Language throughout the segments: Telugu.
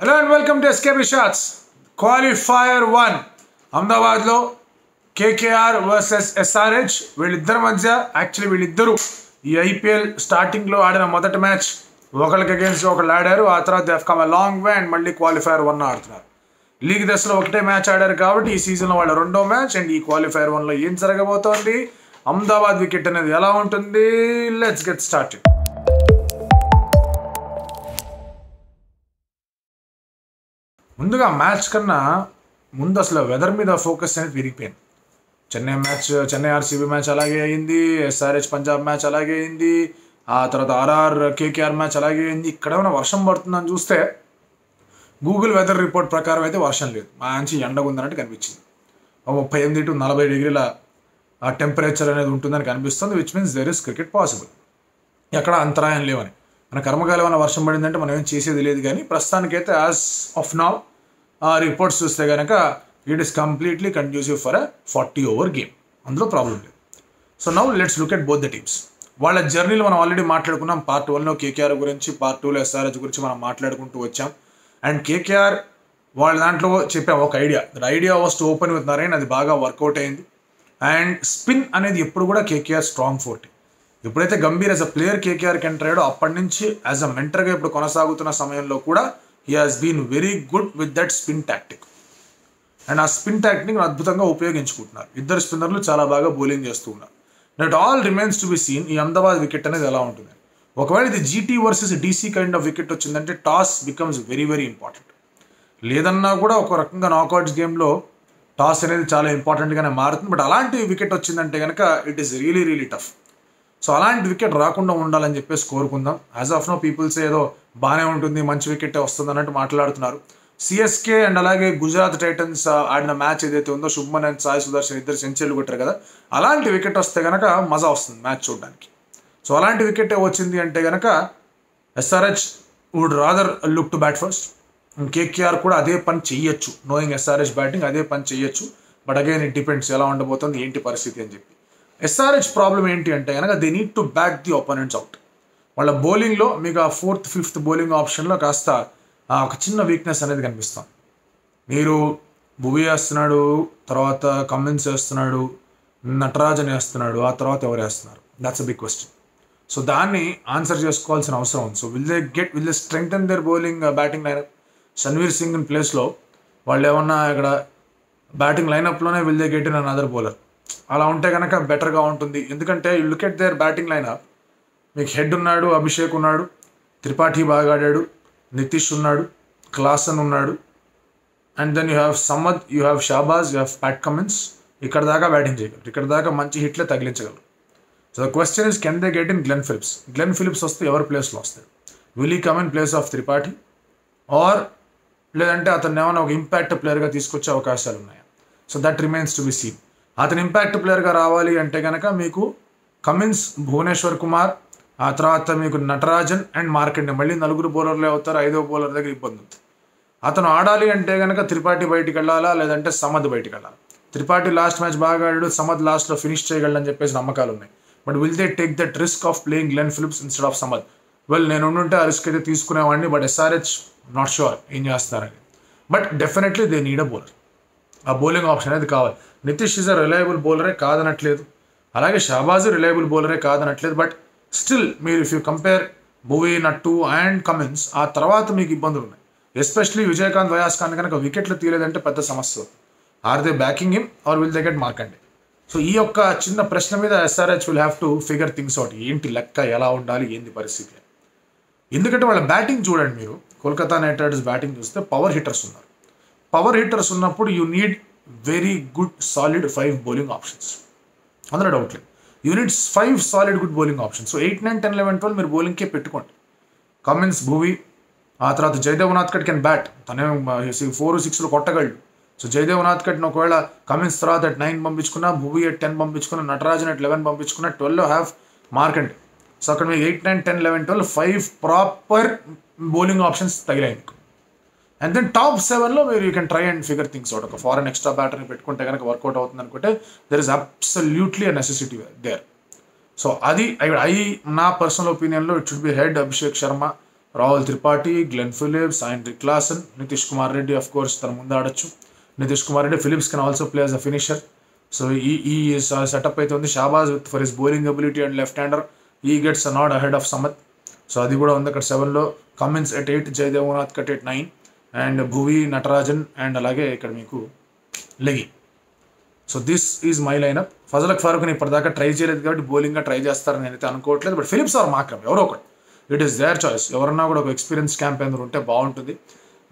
Hello and welcome to SKB Shots. Qualifier 1 అహ్మదాబాద్లో కేకేఆర్ వర్సెస్ ఎస్ఆర్హెచ్. వీళ్ళిద్దరి మధ్య వీళ్ళిద్దరూ ఈ ఐపీఎల్ స్టార్టింగ్లో ఆడిన మొదటి మ్యాచ్ ఒకరికి అగేన్స్ట్ ఒకళ్ళు ఆడారు. ఆ తర్వాత they have come a long way and మళ్ళీ క్వాలిఫైర్ 1 ఆడుతున్నారు. లీగ్ దశలో ఒకటే మ్యాచ్ ఆడారు కాబట్టి ఈ సీజన్లో వాళ్ళ రెండో మ్యాచ్. అండ్ ఈ క్వాలిఫైర్ 1లో ఏం జరగబోతోంది, అహ్మదాబాద్ వికెట్ అనేది ఎలా ఉంటుంది, లెట్స్ గెట్ స్టార్టెడ్. ముందుగా మ్యాచ్ కన్నా ముందు అసలు వెదర్ మీద ఫోకస్ అనేది విరిగిపోయింది. చెన్నై ఆర్సీబీ మ్యాచ్ అలాగే అయింది, ఎస్ఆర్హెచ్ పంజాబ్ మ్యాచ్ అలాగే అయింది, ఆ తర్వాత ఆర్ఆర్ కేకేఆర్ మ్యాచ్ అలాగే అయింది. ఇక్కడ ఏమైనా వర్షం పడుతుందని చూస్తే గూగుల్ వెదర్ రిపోర్ట్ ప్రకారం అయితే వర్షం లేదు, మంచి ఎండగా ఉందన్నట్టు కనిపించింది. 38 to 40 డిగ్రీల టెంపరేచర్ అనేది ఉంటుందని కనిపిస్తుంది, which means there is cricket possible. ఎక్కడ అంతరాయం లేవని. మన కర్మకాలం ఏమైనా వర్షం పడిందంటే మనం ఏం చేసేది లేదు. కానీ ప్రస్తుతానికైతే యాజ్ ఆఫ్ నౌ రిపోర్ట్స్ చూస్తే కనుక it is completely conducive for a 40 over game. అందులో ప్రాబ్లం లేదు. So now let's look at both the teams. వాళ్ళ జర్నీలు మనం ఆల్రెడీ మాట్లాడుకున్నాం. పార్ట్ 1లో కేకేఆర్ గురించి, పార్ట్ 2లో ఎస్ఆర్హెచ్ గురించి మనం మాట్లాడుకుంటూ వచ్చాం. అండ్ కేకేఆర్ వాళ్ళ దాంట్లో చెప్పాం ఒక idea. That idea was to open with Narine. అది బాగా వర్కౌట్ అయింది. అండ్ స్పిన్ అనేది ఎప్పుడు కూడా కేకేఆర్ స్ట్రాంగ్ ఫోర్ట్. ఎప్పుడైతే గంభీర్ యాజ్ అ ప్లేయర్ కేకేఆర్కి ఎంటర్ అయ్యాడో అప్పటి నుంచి యాజ్ అ మెంటర్గా ఇప్పుడు కొనసాగుతున్న సమయంలో కూడా he has been very good with that spin tactic. And ఆ స్పిన్ టాక్టిక్ అద్భుతంగా ఉపయోగించుకుంటున్నారు. ఇద్దరు స్పిన్నర్లు చాలా బాగా బౌలింగ్ చేస్తూ ఉన్నారు. That all remains to be seen ఈ అహ్మదాబాద్ వికెట్ అనేది ఎలా ఉంటుంది. ఒకవేళ ఇది GT versus DC kind of wicket వచ్చిందంటే toss becomes very very important. లేదన్నా కూడా ఒక రకంగా నాకౌట్స్ గేమ్లో టాస్ అనేది చాలా ఇంపార్టెంట్గానే మారుతుంది. బట్ అలాంటి వికెట్ వచ్చిందంటే కనుక it is really really tough. So అలాంటి వికెట్ రాకుండా ఉండాలని చెప్పేసి కోరుకుందాం. యాజ్ ఆఫ్ నో పీపుల్స్ ఏదో బాగానే ఉంటుంది, మంచి వికెట్ వస్తుంది అన్నట్టు మాట్లాడుతున్నారు. సిఎస్కే అండ్ అలాగే గుజరాత్ టైటన్స్ ఆడిన మ్యాచ్ ఏదైతే ఉందో శుభ్మన్ అండ్ సాయి సుదర్శన్ ఇద్దరు సెంచరీలు కొట్టారు కదా, అలాంటి వికెట్ వస్తే కనుక మజా వస్తుంది మ్యాచ్ చూడడానికి. సో అలాంటి వికెట్ వచ్చింది అంటే కనుక SRH would rather look to bat first. KKR కూడా అదే పని చెయ్యొచ్చు, నోయింగ్ ఎస్ఆర్హెచ్ బ్యాటింగ్ అదే పని చెయ్యొచ్చు. బట్ అగైన్ ఇట్ డిపెండ్స్ ఎలా ఉండబోతుంది ఏంటి పరిస్థితి అని చెప్పి. ఎస్ఆర్హెచ్ ప్రాబ్లం ఏంటి అంటే కనుక they need to back the opponents out. వాళ్ళ బౌలింగ్లో మీకు ఆ 4th, 5th బౌలింగ్ ఆప్షన్లో కాస్త ఒక చిన్న వీక్నెస్ అనేది కనిపిస్తాం. మీరు భువి వేస్తున్నాడు, తర్వాత కమిన్స్ వేస్తున్నాడు, నటరాజన్ వేస్తున్నాడు, ఆ తర్వాత ఎవరు వేస్తున్నారు, that's a big question. So దాన్ని ఆన్సర్ చేసుకోవాల్సిన అవసరం ఉంది. So will they strengthen their bowling batting lineup. Shanvir Singh in ప్లేస్లో వాళ్ళు ఏమన్నా ఇక్కడ బ్యాటింగ్ లైనప్లోనే will they get in another bowler. అలా ఉంటే కనుక బెటర్గా ఉంటుంది. ఎందుకంటే you look at their batting lineup. మీకు హెడ్ ఉన్నాడు, అభిషేక్ ఉన్నాడు, త్రిపాఠి బాగా ఆడాడు, నితీష్ ఉన్నాడు, క్లాసన్ ఉన్నాడు, and then you have Samad, you have Shahbaz, you have Pat Cummins. ఇక్కడ దాకా బ్యాటింగ్ చేయగలరు, ఇక్కడ దాకా మంచి హిట్లే తగిలించగలరు. So the question is can they get in Glenn Phillips. Glenn Phillips వస్తే ఎవరి ప్లేస్లో వస్తాడు? Will he come in place of Tripathi or లేదంటే అతను ఏమైనా ఒక ఇంపాక్ట్ ప్లేయర్గా తీసుకొచ్చే అవకాశాలు ఉన్నాయా? సో దట్ రిమైన్స్ టు బి సీన్. అతను ఇంపాక్ట్ ప్లేయర్గా రావాలి అంటే కనుక మీకు కమిన్స్, భువనేశ్వర్ కుమార్, ఆ తర్వాత మీకు నటరాజన్ అండ్ మార్కెండే, మళ్ళీ 4 బౌలర్లే అవుతారు. 5వ బౌలర్ దగ్గర ఇబ్బంది ఉంది. అతను ఆడాలి అంటే కనుక త్రిపాఠి బయటికి వెళ్ళాలా, లేదంటే సమద్ బయటికి వెళ్ళాలి. త్రిపాఠి లాస్ట్ మ్యాచ్ బాగా ఆడాడు, సమద్ లాస్ట్లో ఫినిష్ చేయగలడని చెప్పేసి నమ్మకాలు ఉన్నాయి. But will they take that risk of playing Glenn Phillips instead of Samad? Well, నేను ఉండుంటే ఆ రిస్క్ అయితే తీసుకునేవాడిని. బట్ ఎస్ఆర్హెచ్ నాట్ షూర్ ఏం చేస్తారని. But definitely they need a bowler. ఆ బౌలింగ్ ఆప్షన్ అనేది కావాలి. నితీష్ ఈజ్ అ రిలయబుల్ బౌలరే కాదనట్లేదు, అలాగే షాబాజ్ రిలయబుల్ బౌలరే కాదనట్లేదు. బట్ స్టిల్ మీరు if you compare Bhuvi, nut and Cummins, ఆ తర్వాత మీకు ఇబ్బందులు ఉన్నాయి. ఎస్పెషలీ విజయకాంత్, వయాస్కాంత్ కనుక వికెట్లు తీయలేదంటే పెద్ద సమస్య. Are they backing him or will they get Markande? So ఈ యొక్క చిన్న ప్రశ్న మీద SRH will have to figure things out. ఏంటి లెక్క, ఎలా ఉండాలి, ఏంది పరిస్థితి. ఎందుకంటే వాళ్ళ బ్యాటింగ్ చూడండి. మీరు కోల్కతా నైట్ రైడర్స్ బ్యాటింగ్ చూస్తే పవర్ హిట్టర్స్ ఉన్నారు. పవర్ హిట్టర్స్ ఉన్నప్పుడు you need very good solid 5 bowling options. అందులో డౌట్ లేదు. You need 5 solid good bowling options. So 8, 9, 10, 11, 12 మీరు బౌలింగ్కే పెట్టుకోండి. కమిన్స్, భువి, ఆ తర్వాత జయదేవ్ ఉనాద్కట్ కెన్ బ్యాట్. తనే 4, 6 కొట్టగలడు. సో జయదేవ్ ఉనాద్కట్ని ఒకవేళ కమిన్స్ తర్వాత at 9 పంపించుకున్నా, భువి at 10 పంపించుకున్నా, నటరాజన్ at 11 పంపించుకున్నా, 12 హ్యావ్ మార్కండే. సో అక్కడ మీకు 8, 9, 10, 11, 12 5 ప్రాపర్ బౌలింగ్ ఆప్షన్స్ తగిలాయి మీకు. అండ్ దెన్ టాప్ 7లో మీరు you can try and figure things out. ఒక ఫారెన్ ఎక్స్ట్రా బ్యాటర్ని పెట్టుకుంటే కనుక వర్కౌట్ అవుతుంది అనుకుంటే there is absolutely a necessity there. So అది నా పర్సనల్ ఒపీనియన్లో it should be Head Abhishek Sharma, Rahul Tripathi, Glenn Phillips, Rick Lawson, Nitish Kumar Reddy of course తన ముందు ఆడొచ్చు. Nitish Kumar Reddy, Phillips can also play as a finisher. So ఈ సెటప్ అయితే ఉంది. Shahbaz with for his bowling ability and left hander he gets nod ahead of Samad. So అది కూడా ఉంది అక్కడ 7లో. Cummins at 8, Jaydev Unadkat at 9, and Bhuvi, Natarajan, and అలాగే ఇక్కడ మీకు లెగి. So this is my lineup. Fazal ఫారూక్ని ఇప్పటిదాకా ట్రై చేయలేదు కాబట్టి బౌలింగ్గా ట్రై చేస్తారని నేనైతే అనుకోవట్లేదు. బట్ ఫిలిప్స్ ఆర్ మాక్రమ్ ఎవరో ఒకటి, ఇట్ ఈస్ దేర్ చాయిస్. ఎవరన్నా కూడా ఒక ఎక్స్పీరియన్స్ క్యాంపెయినర్ ఉంటే బాగుంటుంది.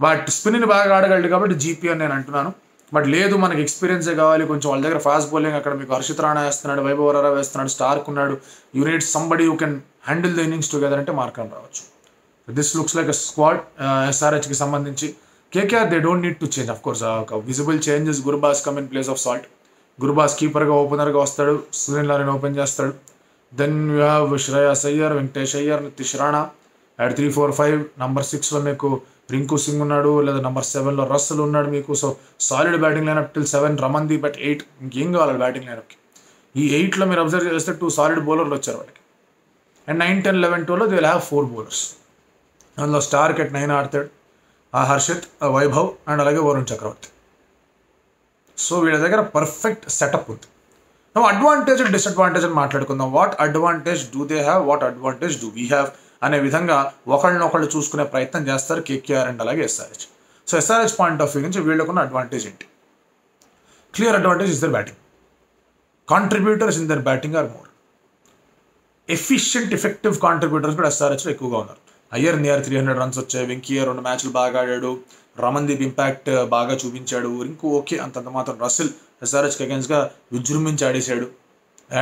బట్ స్పిన్ని బాగా ఆడగలడు కాబట్టి జీపీ అని నేను అంటున్నాను. బట్ లేదు మనకి ఎక్స్పీరియన్సే కావాలి కొంచెం, వాళ్ళ దగ్గర ఫాస్ట్ బౌలింగ్ అక్కడ మీకు హర్షిత్ రాణా వేస్తున్నాడు, వైభవ్ వరారా వేస్తున్నాడు, స్టార్క్ ఉన్నాడు, you need somebody you can handle the innings together అంటే మార్కం రావచ్చు. This looks like a squad. ఎస్ఆర్హెచ్కి సంబంధించి KKR they don't need to change. Of course ఒక visible changes, Gurbaz come in place of Salt. Gurbaz కీపర్గా ఓపెనర్గా వస్తాడు, సునీల్ నారాయణ ఓపెన్ చేస్తాడు. Then you have Shreyas Iyer, Venkatesh Iyer, Nitish Rana at 3, 4, 5. Number 6లో మీకు రింకు సింగ్ ఉన్నాడు, లేదా నంబర్ 7లో రస్సల్ ఉన్నాడు మీకు. So solid batting lineup till 7. Ramandeep at 8. ఇంకేం కావాలి బ్యాటింగ్ లైనప్కి? ఈ 8లో మీరు అబ్జర్వ్ చేస్తే 2 సాలిడ్ బౌలర్లు వచ్చారు వాళ్ళకి. అండ్ 9, 10, 11, 12లో దే విల్ హ్యావ్ 4 బౌలర్స్. అందులో స్టార్క్ అట్ 9 ఆడతాడు, హర్షిత్, వైభవ్, అండ్ అలాగే వరుణ్ చక్రవర్తి. సో వీళ్ళ దగ్గర పర్ఫెక్ట్ సెటప్ ఉంది. అడ్వాంటేజ్ అండ్ డిసడ్వాంటేజ్ అని మాట్లాడుకుందాం. What advantage do they have, what advantage do we have అనే విధంగా ఒకళ్ళనొకళ్ళు చూసుకునే ప్రయత్నం చేస్తారు కేకేఆర్ అండ్ అలాగే SRH. So SRH point of view నుంచి వీళ్ళకున్న అడ్వాంటేజ్ ఏంటి? Clear advantage is there batting. Contributors in their batting are more. Efficient, effective contributors కూడా ఎస్ఆర్హెచ్లో ఎక్కువగా ఉన్నారు. అయ్యర్ నియర్ 300 రన్స్ వచ్చాయి, వెంకయ్య 2 మ్యాచ్లు బాగా ఆడాడు, రమన్దీప్ ఇంపాక్ట్ బాగా చూపించాడు, రింకు ఓకే అంతంత మాత్రం. రసిల్ ఎస్ఆర్హెచ్కి అగేన్స్ట్గా విజృంభించి ఆడేశాడు.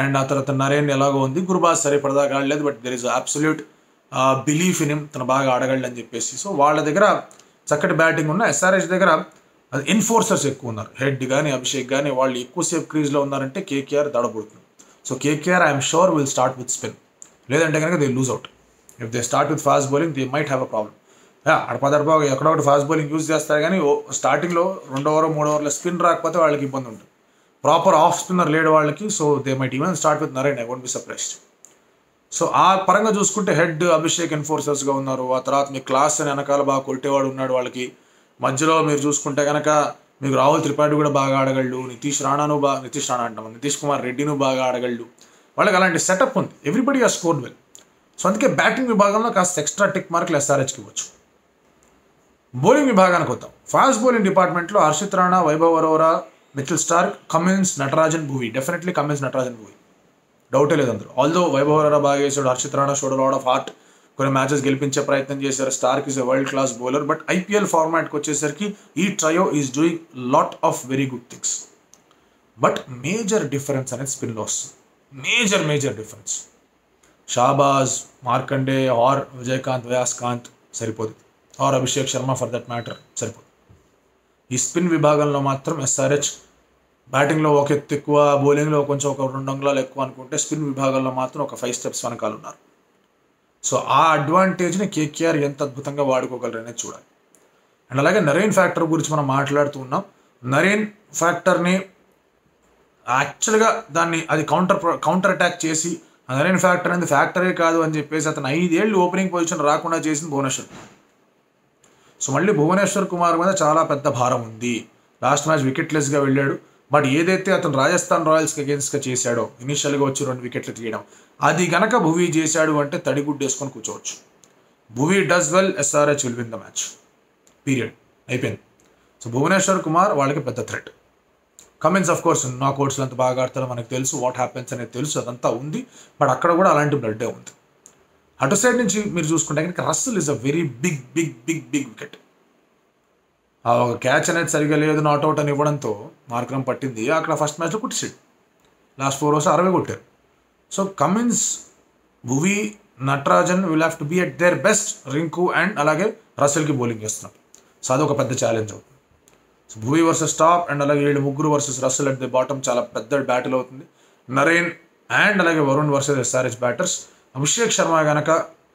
అండ్ ఆ తర్వాత నరేన్ ఎలాగో ఉంది. గురుబాస్ సరే పడదాకా ఆడలేదు, but there is absolute belief in him, తను బాగా ఆడగలడు అని చెప్పేసి. సో వాళ్ళ దగ్గర చక్కటి బ్యాటింగ్ ఉన్న ఎస్ఆర్హెచ్ దగ్గర ఎన్ఫోర్సర్స్ ఎక్కువ ఉన్నారు. హెడ్ కానీ అభిషేక్ కానీ వాళ్ళు ఎక్కువసేపు క్రీజ్లో ఉన్నారంటే కేకేఆర్ దడబడుతుంది. So KKR I'm sure will start with spin, లేదంటే కనుక they lose out. If they start with fast bowling they might have a problem. అడపదడప ఎక్కడొకటి ఫాస్ట్ బౌలింగ్ యూజ్ చేస్తారు కానీ స్టార్టింగ్లో 2 ఓవర్ 3 ఓవర్ల స్పిన్ రాకపోతే వాళ్ళకి ఇబ్బంది ఉంటుంది. ప్రాపర్ ఆఫ్ స్పిన్నర్ లేడు వాళ్ళకి. So they might even start with Narine, I won't be surprised. So ఆ పరంగా చూసుకుంటే హెడ్ అభిషేక్ ఎన్ఫోర్సర్స్గా ఉన్నారు. ఆ తర్వాత మీ క్లాస్ అని వెనకాల బాగా కొట్టేవాడు ఉన్నాడు వాళ్ళకి. మధ్యలో మీరు చూసుకుంటే కనుక మీకు రాహుల్ త్రిపాఠి కూడా బాగా ఆడగలడు, నితీష్ కుమార్ రెడ్డిను బాగా ఆడగలడు. వాళ్ళకి అలాంటి సెటప్ ఉంది. ఎవ్రీబడి ఆ స్కోర్డ్ వెల్. సో అందుకే బ్యాటింగ్ విభాగంలో కాస్త ఎక్స్ట్రా టిక్ మార్కులు ఎస్ఆర్హెచ్కి ఇవ్వచ్చు. బౌలింగ్ విభాగానికి వద్దాం. ఫాస్ట్ బౌలింగ్ డిపార్ట్మెంట్లో Harshit Rana, Vaibhav Arora, Mitchell Starc, Cummins, Natarajan, Bhuvi. Definitely Cummins, Natarajan, Bhuvi, డౌటే లేదు అందులో. ఆల్దో వైభవ్ వరోరా బాగా చేశాడు, Harshit Rana showed lot of heart, కొన్ని మ్యాచెస్ గెలిపించే ప్రయత్నం చేశారు. Starc is a world class bowler. But IPL ఫార్మాట్కి వచ్చేసరికి ఈ trio is doing lot of very good things. But major difference అనేది స్పిన్లో వస్తుంది. Major difference. Shahbaz, Markande or Vijayakanth, Viyaskanth సరిపోదు, are Abhishek Sharma for that matter సరిపోదు. ఈ స్పిన్ విభాగంలో మాత్రం ఎస్ఆర్హెచ్ బ్యాటింగ్లో ఒక ఎత్తు ఎక్కువ, బౌలింగ్లో కొంచెం ఒక 2 అంగుళాలు ఎక్కువ అనుకుంటే స్పిన్ విభాగంలో మాత్రం ఒక 5 స్టెప్స్ వెనకాల ఉన్నారు. సో ఆ అడ్వాంటేజ్ని కేకేఆర్ ఎంత అద్భుతంగా వాడుకోగలరు అనేది చూడాలి. అండ్ అలాగే నరేన్ ఫ్యాక్టర్ గురించి మనం మాట్లాడుతూ ఉన్నాం. నరేన్ ఫ్యాక్టర్ని యాక్చువల్గా అది కౌంటర్ అటాక్ చేసి నరేన్ ఫ్యాక్టర్ అనేది ఫ్యాక్టరే కాదు అని చెప్పేసి అతను 5 ఏళ్ళు ఓపెనింగ్ పొజిషన్ రాకుండా చేసింది భువనేశ్వర్. సో మళ్ళీ భువనేశ్వర్ కుమార్ మీద చాలా పెద్ద భారం ఉంది. లాస్ట్ మ్యాచ్ వికెట్లెస్గా వెళ్ళాడు. బట్ ఏదైతే అతను రాజస్థాన్ రాయల్స్కి అగేన్స్ట్గా చేశాడో, ఇనిషియల్గా వచ్చి 2 వికెట్లు తీయడం, అది గనక భువి చేశాడు అంటే తడిగుడ్డు వేసుకొని కూర్చోవచ్చు. Bhuvi does well, SRH will win the match, period, అయిపోయింది. సో భువనేశ్వర్ కుమార్ వాళ్ళకి పెద్ద థ్రెట్. కమిన్స్ ఆఫ్ కోర్స్ నాకౌట్స్లో అంత బాగా ఆడతారో మనకు తెలుసు, వాట్ హ్యాపెన్స్ అనేది తెలుసు, అదంతా ఉంది. బట్ అక్కడ కూడా అలాంటి బ్లడ్డే ఉంది. అటు సైడ్ నుంచి మీరు చూసుకుంటే కనుక Russell is a very big wicket. ఆ ఒక క్యాచ్ అనేది సరిగా లేదు, నాట్అవుట్ అని ఇవ్వడంతో మార్కరం పట్టింది. అక్కడ ఫస్ట్ మ్యాచ్లో కుట్టిసాడు. లాస్ట్ 4 ఓవర్స్ 60 కొట్టారు. So Cummins, Bhuvi, Natarajan will have to be at their best. Rinku and అలాగే రసెల్కి బౌలింగ్ చేస్తున్నారు. సో అదొక పెద్ద ఛాలెంజ్ అవుతుంది. So Bhuvi versus top and అలాగే వీళ్ళు ముగ్గురు versus Russell at the bottom చాలా పెద్ద బ్యాటిల్ అవుతుంది. నరేన్ అండ్ అలాగే Varun versus SRH batters. Abhishek Sharma కనుక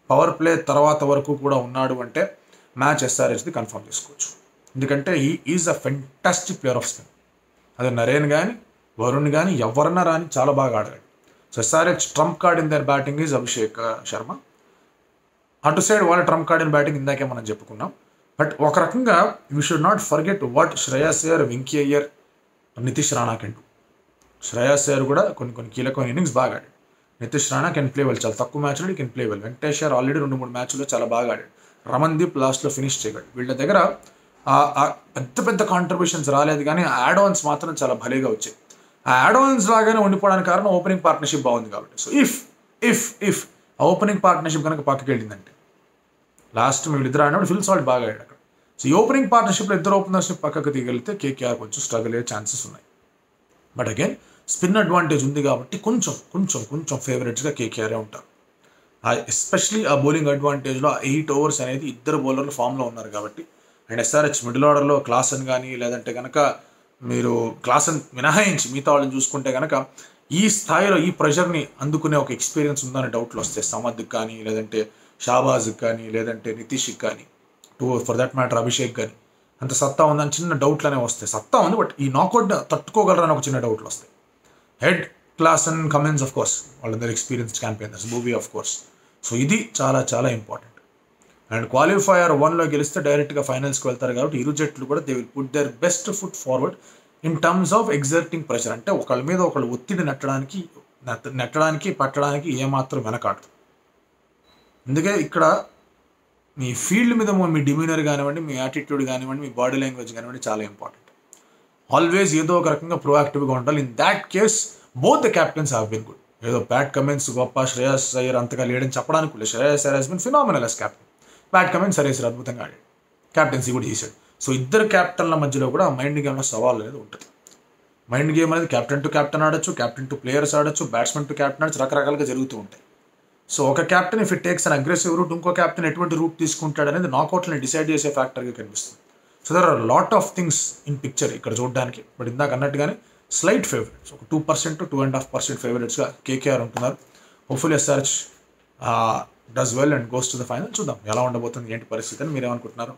పవర్ ప్లే తర్వాత వరకు కూడా ఉన్నాడు అంటే మ్యాచ్ ఎస్ఆర్హెచ్ది కన్ఫర్మ్ చేసుకోవచ్చు. ఎందుకంటే he is a fantastic player of spin. అదే నరేన్ కానీ వరుణ్ కానీ ఎవరన్నా రాని చాలా బాగా ఆడగాడు. So SRH trump card in their batting is Abhishek Sharma. అటు సైడ్ వాళ్ళ ట్రంప్ కార్డ్ ఇన్ బ్యాటింగ్ ఇందాకే మనం చెప్పుకున్నాం. బట్ ఒక రకంగా we should not forget what Shreyas Iyer, Venky Iyer, Nitish Rana can do. Shreyas Iyer కూడా కొన్ని కీలకమైన ఇన్నింగ్స్ బాగా ఆడాడు. Nitish Rana can play well, చాలా తక్కువ మ్యాచ్లో can play well. Venkatesh Iyer already 2-3 మ్యాచ్లో చాలా బాగా ఆడాడు. రమన్దీప్ లాస్ట్లో ఫినిష్ చేయగలడు. వీళ్ళ దగ్గర పెద్ద కాంట్రిబ్యూషన్స్ రాలేదు, కానీ యాడ్ ఆన్స్ మాత్రం చాలా భలేగా వచ్చాయి. ఆ యాడ్ ఆన్స్ లాగానే ఉండిపోవడానికి కారణం ఓపెనింగ్ పార్ట్నర్షిప్ బాగుంది కాబట్టి. సో ఇఫ్ ఆ ఓపెనింగ్ పార్ట్నర్షిప్ కనుక పక్కకి వెళ్ళిందంటే, లాస్ట్ వీళ్ళిద్దరు ఆడినప్పుడు ఫిల్ సాల్ట్ బాగా ఆడాడు అక్కడ. సో ఈ ఓపెనింగ్ పార్ట్నర్షిప్లో ఇద్దరు ఓపెనర్స్ని పక్కకు దిగలితే కేకేఆర్ కొంచెం స్ట్రగుల్ అయ్యే ఛాన్సెస్ ఉన్నాయి. బట్ అగైన్ స్పిన్ అడ్వాంటేజ్ ఉంది కాబట్టి కొంచెం ఫేవరెట్స్గా కేకేఆరే ఉంటారు. ఎస్పెషలీ ఆ బౌలింగ్ అడ్వాంటేజ్లో 8 overs అనేది ఇద్దరు బౌలర్లు ఫామ్లో ఉన్నారు కాబట్టి. అండ్ ఎస్ఆర్హెచ్ మిడిల్ ఆర్డర్లో క్లాసన్ కానీ, లేదంటే కనుక మీరు క్లాసన్ మినహాయించి మిగతా వాళ్ళని చూసుకుంటే కనుక ఈ స్థాయిలో ఈ ప్రెషర్ని అందుకునే ఒక ఎక్స్పీరియన్స్ ఉందని డౌట్లు వస్తాయి. సమద్కి కానీ, లేదంటే షాబాజ్కి కానీ, లేదంటే నితీష్కి కానీ, ఫర్ దట్ మ్యాటర్ అభిషేక్ కానీ అంత సత్తా ఉందని చిన్న డౌట్లు అనేవి వస్తాయి. సత్తా ఉంది, బట్ ఈ నాకౌట్ తట్టుకోగలరని ఒక చిన్న డౌట్లు వస్తాయి. Head, Klaasen, Cummins of course వాళ్ళందరూ experienced campaigners, Bhuvi of course. So ఇది చాలా ఇంపార్టెంట్. అండ్ క్వాలిఫైయర్ 1లో గెలిస్తే డైరెక్ట్గా ఫైనల్స్కి వెళ్తారు కాబట్టి ఇరు జట్లు కూడా they will put their best foot forward in terms of exerting pressure. అంటే ఒకళ్ళ మీద ఒకళ్ళు ఒత్తిడి పట్టడానికి ఏమాత్రం వెనకాడదు. అందుకే ఇక్కడ మీ ఫీల్డ్ మీద మీ డిమీనర్ కానివ్వండి, మీ యాటిట్యూడ్ కానివ్వండి, మీ బాడీ లాంగ్వేజ్ కానివ్వండి చాలా ఇంపార్టెంట్. ఆల్వేస్ ఏదో ఒక రకంగా ప్రొయాక్టివ్గా ఉండాలి. In that case both the captains have been good. ఏదో ప్యాట్ కమిన్స్ గొప్ప, శ్రేయస్ అయ్యర్ అంతగా లేడని చెప్పడానికి లేదు. Shreyas Iyer has been phenomenal as captain. Pat Cummins సరేసారి అద్భుతంగా ఆడాడు, క్యాప్టెన్సీ కూడా చేశాడు. సో ఇద్దరు క్యాప్టెన్ల మధ్యలో కూడా మైండ్ గేమ్లో సవాల్ అనేది ఉంటుంది. మైండ్ గేమ్ అనేది కెప్టెన్ టు కెప్టెన్ ఆడొచ్చు, కెప్టెన్ టు ప్లేయర్స్ ఆడొచ్చు, బ్యాట్స్మెన్ టు కెప్టెన్ ఆడచ్చు, రకరకాలుగా జరుగుతూ ఉంటాయి. సో ఒక captain if it takes an aggressive route, ఇంకో కెప్టెన్ ఎటువంటి రూట్ తీసుకుంటాడు అనేది నాకౌట్ని డిసైడ్ చేసే ఫ్యాక్టర్గా కనిపిస్తుంది. So there are lot of things in picture ఇక్కడ చూడడానికి. బట్ ఇందాక అన్నట్టుగానే స్లైట్ ఫేవరెట్స్, ఒక 2% to 2.5% ఫేవరెట్స్గా కేకేఆర్ ఉంటున్నారు. Hopefully SRH does well and goes to the final. చూద్దాం ఎలా ఉండబోతుంది, ఏంటి పరిస్థితి అని మీరేమనుకుంటున్నారు.